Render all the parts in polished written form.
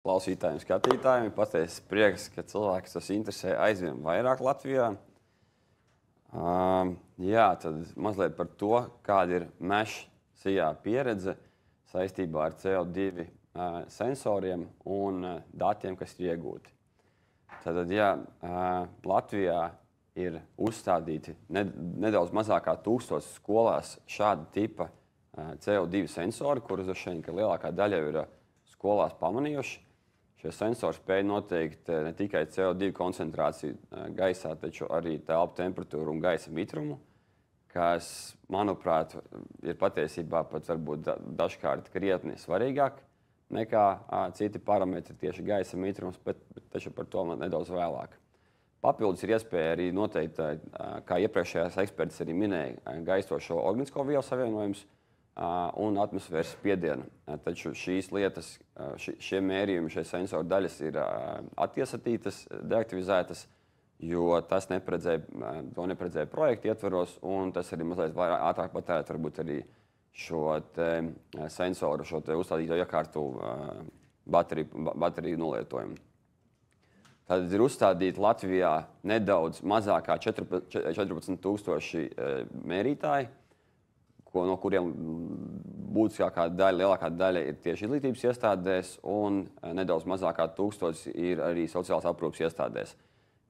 Klausītājiem, skatītājiem ir patiesi prieks, ka cilvēks tas interesē aizvien vairāk Latvijā. Jā, tad mazliet par to, kāda ir meža pieredze saistībā ar CO2 sensoriem un datiem, kas ir iegūti. Tad, jā, Latvijā ir uzstādīti nedaudz mazākā 1000 skolās šāda tipa CO2 sensori, kurus šeit lielākā daļa ir skolās pamanījuši. Šie sensori spēj noteikt ne tikai CO2 koncentrāciju gaisā, taču arī telpu temperatūru un gaisa mitrumu, kas, manuprāt, ir patiesībā pat varbūt dažkārt krietni svarīgāk nekā citi parametri, tieši gaisa mitrums, bet taču par to nedaudz vēlāk. Papildus ir iespēja arī noteikt, kā iepriekšējās eksperts arī minēja, gaistošo organisko vielu savienojumus un atmosfēras spiedienu. Taču šīs lietas, šie mērījumi, šie sensoru daļas ir attiesatītas, deaktivizētas, jo tas neparedzēja projektu ietvaros, un tas arī mazliet ātrāk patērēt varbūt arī šo sensoru, šo uzstādīto iekārtu bateriju nolietojumu. Tad ir uzstādīti Latvijā nedaudz mazākā 14,000 mērītāji, no kuriem būtiskākā daļa, lielākā daļa ir tieši izglītības iestādēs, un nedaudz mazākā 1000 ir arī sociālās aprūpes iestādēs.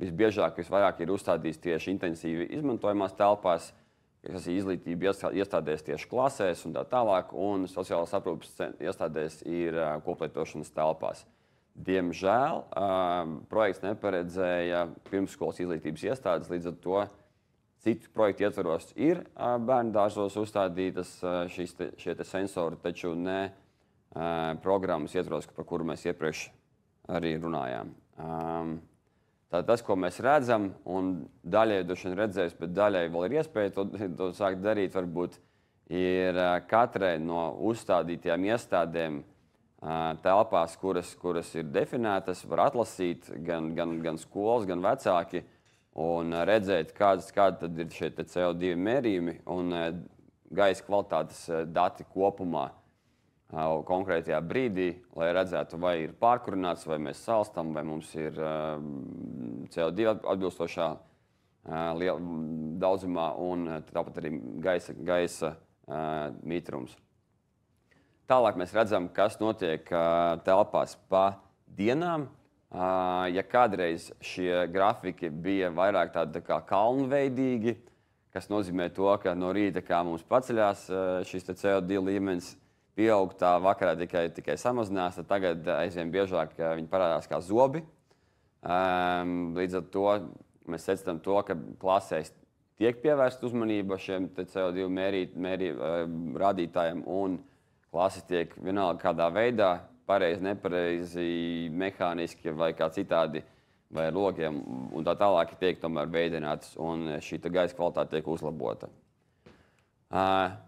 Visbiežāk, visvairāk ir uzstādīts tieši intensīvi izmantojamās telpās, kas ir izglītība iestādēs tieši klasēs un tā tālāk, un sociālās aprūpes iestādēs ir koplietošanas telpās. Diemžēl projekts neparedzēja pirmsskolas izglītības iestādes, līdz ar to citu projektu ietvaros ir bērnu dārzos uzstādītas šie sensori, taču ne programmas ietvaros, par kuru mēs iepriekš arī runājām. Tātad tas, ko mēs redzam, un daļai droši vien redzējis, bet daļai vēl ir iespēja to sākt darīt, varbūt ir katrai no uzstādītajām iestādēm telpās, kuras ir definētas, var atlasīt gan skolas, gan vecāki, un redzēt, kādi tad ir šie CO2 mērījumi un gaisa kvalitātes dati kopumā konkrētajā brīdī, lai redzētu, vai ir pārkurināts, vai mēs salstam, vai mums ir CO2 atbilstošā daudzumā un tāpat arī gaisa mitrums. Tālāk mēs redzam, kas notiek telpās pa dienām. Ja kādreiz šie grafiki bija vairāk tādi kā kalnveidīgi, kas nozīmē to, ka no rīta, kā mums paceļās šis CO2 līmenis, pieaug tā vakarā tikai samazinās, tad tagad aizvien biežāk viņi parādās kā zobi. Līdz ar to mēs secinām to, ka klasēs tiek pievērsta uzmanība šiem CO2 rādītājiem, un klases tiek vienalga kādā veidā, pareizi, nepareizi, mehāniski vai kā citādi, vai ar logiem un tā tālāk tiek tomēr veidinātas, un šī gaisa kvalitāte tiek uzlabota.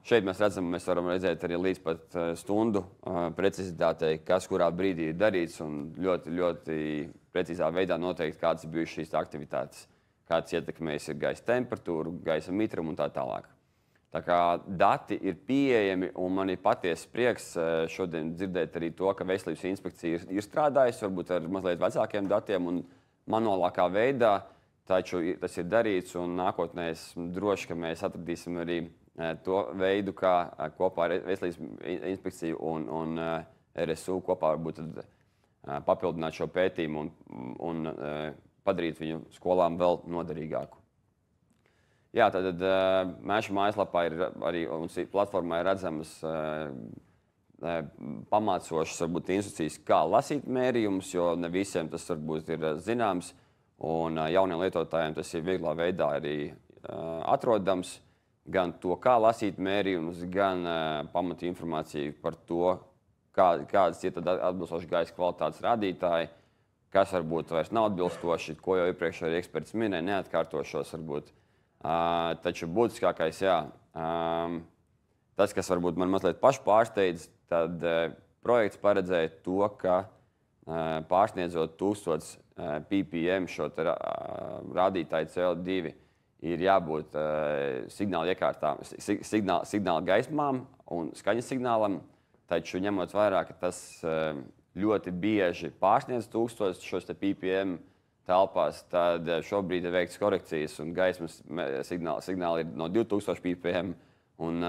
Šeit mēs varam redzēt arī līdz pat stundu precizitātei, kas kurā brīdī ir darīts, un ļoti, ļoti precīzā veidā noteikti, kādas ir bijušas šīs aktivitātes, kādas ietekmējas ir gaisa temperatūru, gaisa mitrumu un tā tālāk. Tā kā dati ir pieejami, un man ir patiesi prieks šodien dzirdēt arī to, ka Veselības inspekcija ir strādājusi, varbūt ar mazliet vecākiem datiem un manuālākā veidā, taču tas ir darīts, un nākotnē esmu droši, ka mēs atradīsim arī to veidu, kā kopā ar Veselības inspekciju un RSU kopā varbūt papildināt šo pētījumu un padarīt viņu skolām vēl noderīgāku. Jā, tad Meža mājaslapā ir arī un platformā ir redzamas pamācošas varbūt instrukcijas, kā lasīt mērījumus, jo ne visiem tas varbūt ir zināms, un jauniem lietotājiem tas ir vieglā veidā arī atrodams, gan to, kā lasīt mērījumus, gan pamatu informāciju par to, kādas ir atbilstoši gaisa kvalitātes rādītāji, kas varbūt vairs nav atbilstoši, ko jau iepriekš arī eksperts minēja, neatkārtošos varbūt. Taču būtiskākais, jā, tas, kas varbūt man mazliet pašu pārsteidz, tad projekts paredzēja to, ka pārsniedzot 1000 ppm šo rādītāju CO2 ir jābūt signāla iekārtām, signāla gaismām un skaņas signālam, taču ņemot vērā, ka tas ļoti bieži pārsniedz 1000 šos ppm telpās, tad šobrīd ir veikts korekcijas un gaismas signāli ir no 2000 ppm un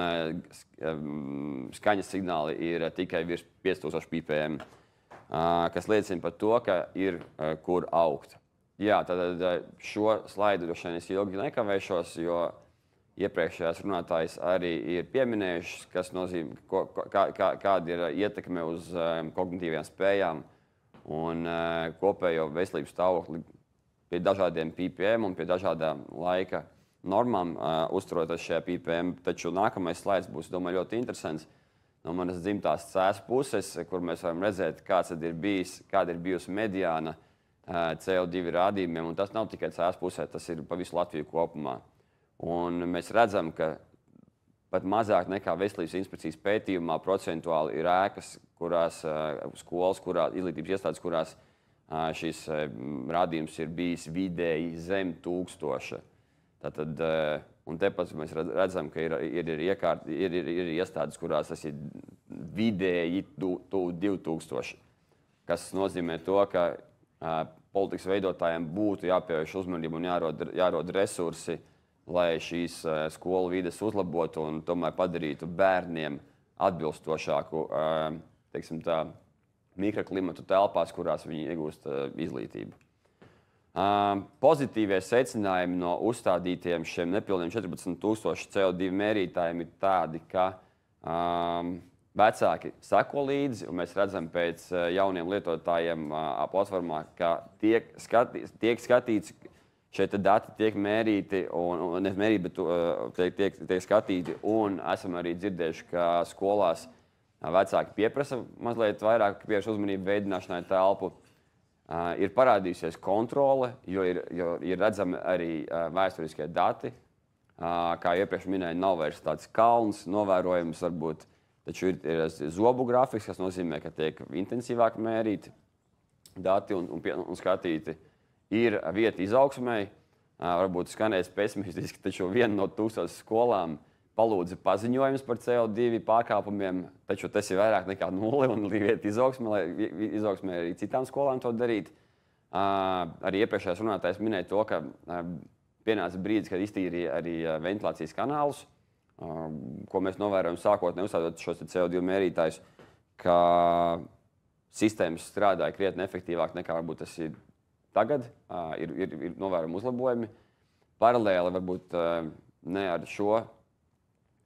skaņas signāli ir tikai virs 5000 ppm, kas liecina par to, ka ir kur augt. Jā, tad šo slaidu droši vien es ilgi nekavēšos, jo iepriekšējās runātājas arī ir pieminējušas, kas nozīmē, kāda ir ietekme uz kognitīvajām spējām un kopējo veselības stāvokli pie dažādiem ppm un pie dažādām laika normām, uzturoties šajā ppm. Taču nākamais slaids būs, domāju, ļoti interesants no manas dzimtās Cēsu puses, kur mēs varam redzēt, kāda ir bijusi mediāna CO2 rādījumiem. Un tas nav tikai Cēsu pusē, tas ir pa visu Latviju kopumā. Un mēs redzam, ka pat mazāk nekā Veselības inspekcijas pētījumā procentuāli ir ēkas, skolas, izglītības iestādes, kurās šis rādījums ir bijis vidēji zem 1000. Tātad, un tepat mēs redzam, ka ir iestādes, kurās tas ir vidēji 2000, kas nozīmē to, ka politikas veidotājiem būtu jāpievērš uzmanību un jārod resursi, lai šīs skolu vides uzlabotu un tomēr padarītu bērniem atbilstošāku mikroklimatu telpās, kurās viņi iegūst izglītību. Pozitīvie secinājumi no uzstādītiem šiem nepilniem 14,000 CO2 mērītājiem ir tādi, ka vecāki seko līdzi, un mēs redzam pēc jauniem lietotājiem platformā, ka tiek skatīts, šie dati tiek mērīti, tiek skatīti, un esam arī dzirdējuši, ka skolās vecāki pieprasa mazliet vairāk pievērš uzmanību veidināšanai telpu. Ir parādījusies kontrole, jo ir redzami arī vēsturiskie dati. Kā iepriekš minēju, nav vairs tāds kalns novērojams varbūt, taču ir zobu grafiks, kas nozīmē, ka tiek intensīvāk mērīti dati un skatīti. Ir vieta izaugsmei, varbūt skanēs pesimistiski, taču viena no 1000 skolām palūdza paziņojums par CO2 pārkāpumiem, taču tas ir vairāk nekā 0 un vieta izaugsmē arī citām skolām to darīt. Arī iepriekšējais runātājs minēja to, ka pienāca brīdis, kad iztīrīja arī ventilācijas kanālus, ko mēs novērojam sākotnēji uzstādot šos CO2 mērītājus, ka sistēmas strādāja krietni efektīvāk nekā varbūt tas ir tagad, ir novērojami uzlabojumi. Paralēli varbūt ne ar šo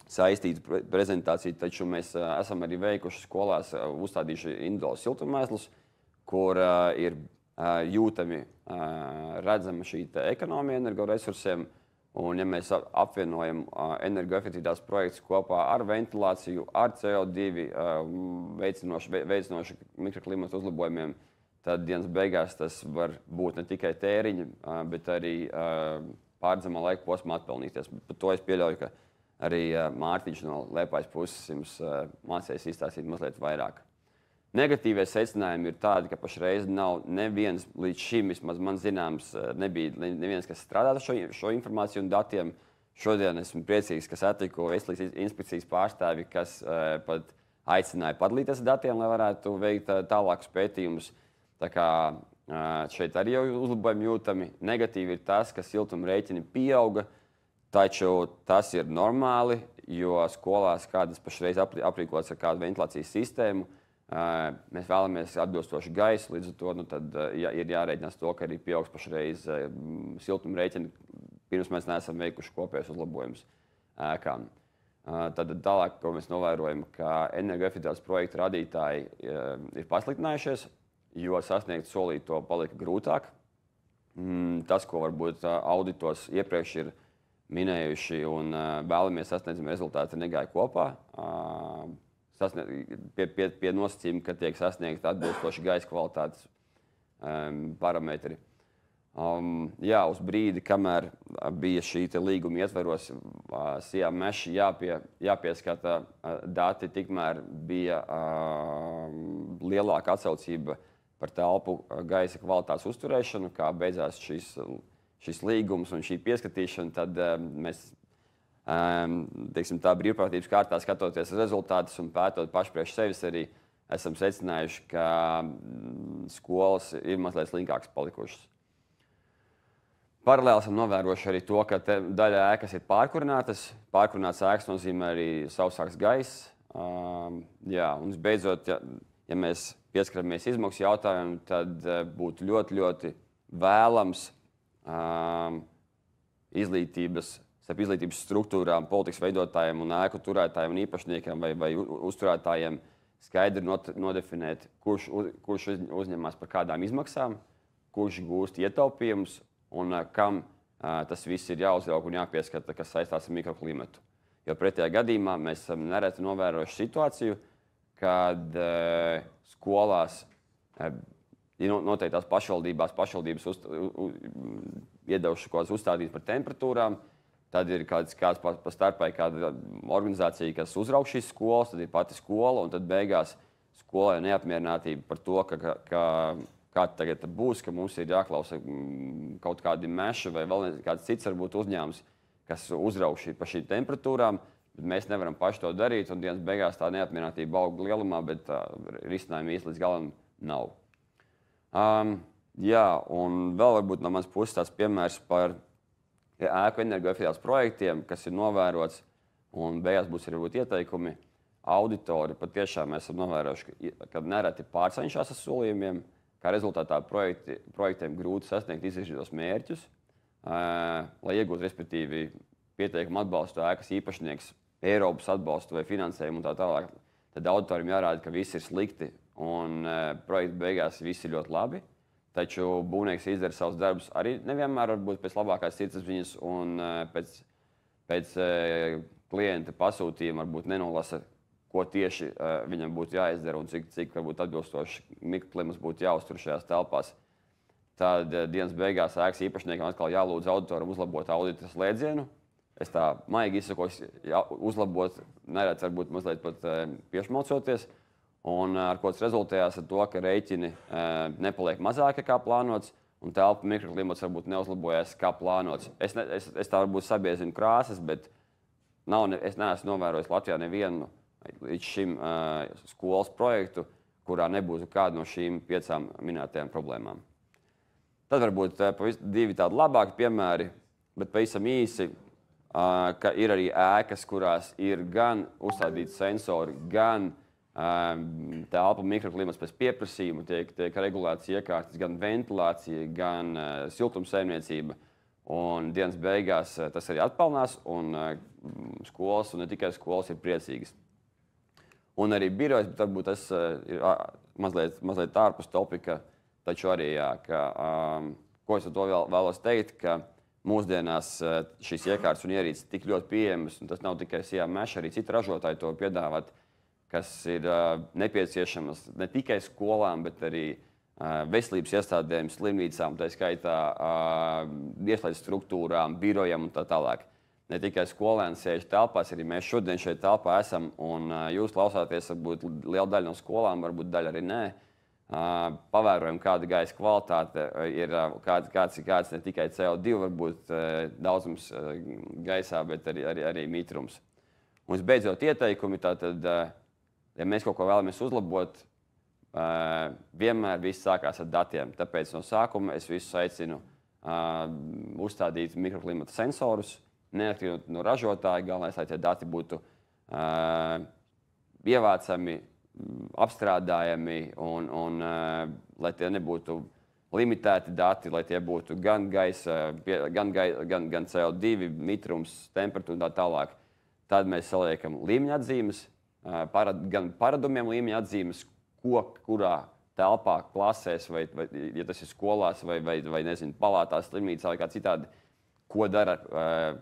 saistītu prezentāciju, taču mēs esam arī veikuši skolās, uzstādījuši individuālus siltummēslus, kur ir jūtami redzama šī ekonomija energoresursiem. Un, ja mēs apvienojam energoefektivitātes projektus kopā ar ventilāciju, ar CO2 veicinošu mikroklimatu uzlabojumiem, tad dienas beigās tas var būt ne tikai tēriņi, bet arī pārredzamā laika posmā atpelnīties. Par to es pieļauju, ka arī Mārtiņš no Liepājas puses jums mācījās izstāstīt mazliet vairāk. Negatīvie secinājumi ir tādi, ka pašreiz nav neviens, līdz šim vismaz man zināms, nebija neviens, kas strādātu šo informāciju un datiem. Šodien esmu priecīgs, ka satiku Veselības inspekcijas pārstāvi, kas pat aicināja padalīties ar datiem, lai varētu veikt tālākus pētījumus. Tā kā šeit arī jau uzlabojumi jūtami. Negatīvi ir tas, ka siltuma rēķini pieauga, taču tas ir normāli, jo skolās kādas pašreiz aprīkotas ar kādu ventilācijas sistēmu. Mēs vēlamies atbilstoši gaisu, līdz ar to tad ir jārēķinās to, ka arī pieaugs pašreiz siltuma rēķini, pirms mēs neesam veikuši kopējos uzlabojumus ēkām. Tad tālāk, ko mēs novērojam, ka energoefektivitātes projektu radītāji ir pasliktinājušies, jo sasniegt solīto palika grūtāk. Tas, ko varbūt auditos iepriekš ir minējuši un vēlamies sasniedzami rezultāti, negāja kopā. Pie nosacījuma, ka tiek sasniegta atbilstoši gaisa kvalitātes parametri. Jā, uz brīdi, kamēr bija šī līguma ietveros, Sijā meši jāpieskata dati, tikmēr bija lielāka atsaucība par telpu gaisa kvalitātes uzturēšanu, kā beidzās šis līgums un šī pieskatīšana, tad mēs tā brīvprātības kārtā skatoties rezultātus un pētot paši priekš sevis arī esam secinājuši, ka skolas ir mazliet slinkākas palikušas. Paralēli esam novērojuši arī to, ka daļa ēkas ir pārkurinātas. Pārkurināts ēkas nozīmē arī sausāks gaiss. Jā, un visbeidzot, ja mēs pieskaramies izmaksu jautājumu, tad būtu ļoti, ļoti vēlams starp izglītības struktūrām, politikas veidotājiem un ēku turētājiem un īpašniekiem vai uzturētājiem skaidri nodefinēt, kurš uzņemās par kādām izmaksām, kurš gūst ietaupījumus un kam tas viss ir jāuzraug un jāpieskata, kas saistās ar mikroklimatu. Jo pretējā gadījumā mēs esam nereti novērojuši situāciju, kad skolās ir noteiktās pašvaldības iedevuši kaut kādas uzstādītas par temperatūrām, tad ir kāds pa starpai kāda organizācija, kas uzraug šīs skolas, tad ir pati skola, un tad beigās skolai neapmierinātība par to, kā tagad būs, ka mums ir jāklausa kaut kādi meši vai vēl kāds cits varbūt uzņēmums, kas uzraug par šīm temperatūrām, bet mēs nevaram paši to darīt, un dienas beigās tā neapmierinātība aug lielumā, bet risinājumi īsti līdz galam nav. Jā, un vēl varbūt no manas puses tāds piemērs par ēku energoefektivitātes projektiem, kas ir novērots, un beigās būs arī ieteikumi. Auditori patiešām mēs esam novērojuši, ka nereti pārcenšas ar solījumiem, kā rezultātā projektiem grūti sasniegt izvirzītos mērķus, lai iegūtu, respektīvi, pieteikumu atbalstu ēkas īpašnieks, Eiropas atbalstu vai finansējumu un tā tālāk. Tad auditoriem jārāda, ka viss ir slikti un projekta beigās viss ir ļoti labi. Taču būvnieks izdara savus darbus arī nevienmēr varbūt pēc labākās sirdsapziņas un pēc klienta pasūtījuma varbūt nenolasa, ko tieši viņam būtu jāizdara un cik varbūt atbilstoši mikroklimats būtu jāuztur šajās telpās. Tad dienas beigās ēkas īpašniekam atkal jālūdz auditoram uzlabot audita slēdzienu. Es tā maigi izsakos, uzlabot, neredz varbūt mazliet pat piešmaucoties. Un ar ko tas rezultējās ar to, ka rēķini nepaliek mazāki kā plānots, un telpu mikroklimats varbūt neuzlabojas kā plānots. Es tā varbūt sabiezinu krāsas, bet es neesmu novērojis Latvijā nevienu līdz šim skolas projektu, kurā nebūtu kāda no šīm 5 minētajām problēmām. Tad varbūt divi tādi labāki piemēri, bet pavisam īsi, ka ir arī ēkas, kurās ir gan uzstādīti sensori, gan telpu mikroklimats pēc pieprasījuma, tiek regulēts iekārtas, gan ventilācija, gan siltumsaimniecība. Un dienas beigās tas arī atpelnās, un skolas, un ne tikai skolas, ir priecīgas. Un arī birojas, bet varbūt tas ir mazliet ārpus topika, taču arī, ko es ar to vēlos teikt, ka mūsdienās šīs iekārtas un ierīces tik ļoti pieejamas, un tas nav tikai Sijā Meša, arī citi ražotāji to piedāvāt, kas ir nepieciešamas ne tikai skolām, bet arī veselības iestādēm, slimnīcām, tā skaitā ieslēdz struktūrām, birojam un tā tālāk. Ne tikai skolēni sēž telpās, arī mēs šodien šeit telpā esam, un jūs klausāties, varbūt liela daļa no skolām, varbūt daļa arī nē. Pavērojam, kāda gaisa kvalitāte ir, kāds ne tikai CO2 varbūt daudzums gaisā, bet arī mitrums. Un visbeidzot ieteikumi, tātad, ja mēs kaut ko vēlamies uzlabot, vienmēr viss sākās ar datiem. Tāpēc no sākuma es visus aicinu uzstādīt mikroklimata sensorus, neatkarīgi no ražotāja, galvenais, lai tie dati būtu ievācami, apstrādājami un lai tie nebūtu limitēti dati, lai tie būtu gan gaisa, gan CO2, mitrums, temperatūra un tā tālāk. Tad mēs saliekam līmeņa atzīmes, gan paradumiem līmeņa atzīmes, kurā telpā, klasēs, vai ja tas ir skolās, vai nezinu, palātās, slimnīcā vai kā citādi, ko dara,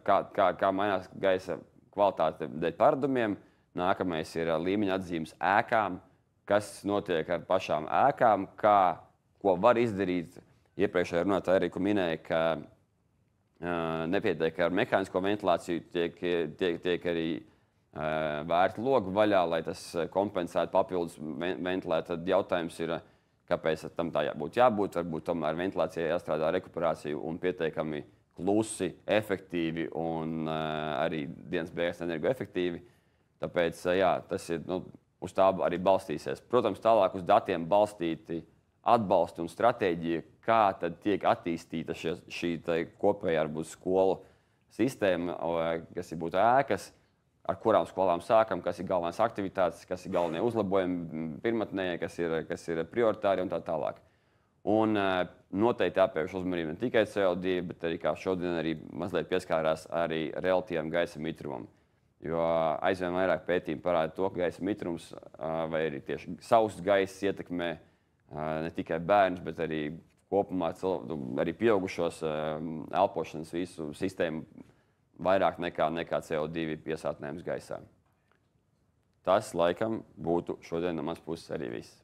kā mainās gaisa kvalitāte dēļ paradumiem. Nākamais ir līmeņa atzīmes ēkām, kas notiek ar pašām ēkām, ko var izdarīt. Iepriekšējā runātāja arī minēja, ka nepietiek ar mehānisko ventilāciju, tiek arī vērti logu vaļā, lai tas kompensētu papildus ventilēt. Tad jautājums ir, kāpēc tam tā būtu jābūt. Varbūt tomēr ventilācijai jāstrādā rekuperāciju un pietiekami klusi, efektīvi un arī dienas beigās energoefektīvi. Tāpēc, jā, tas ir uz tā arī balstīsies. Protams, tālāk uz datiem balstīti atbalsti un stratēģija, kā tad tiek attīstīta šī kopējā varbūt skolu sistēma, kas ir būtu ēkas, ar kurām skolām sākam, kas ir galvenās aktivitātes, kas ir galvenie uzlabojumi pirmotnējai, kas ir prioritāri un tā tālāk. Un noteikti jāpievērš uzmanība ne tikai CO2, bet arī, kā šodien arī mazliet pieskārās arī relatīvam gaisa mitrumam. Jo aizvien vairāk pētījumi parāda to, ka gaisa mitrums vai arī tieši sauss gaiss ietekmē ne tikai bērnus, bet arī kopumā arī pieaugušos elpošanas visu sistēmu vairāk nekā CO2 piesātinājums gaisā. Tas, laikam, būtu šodien no manas puses arī viss.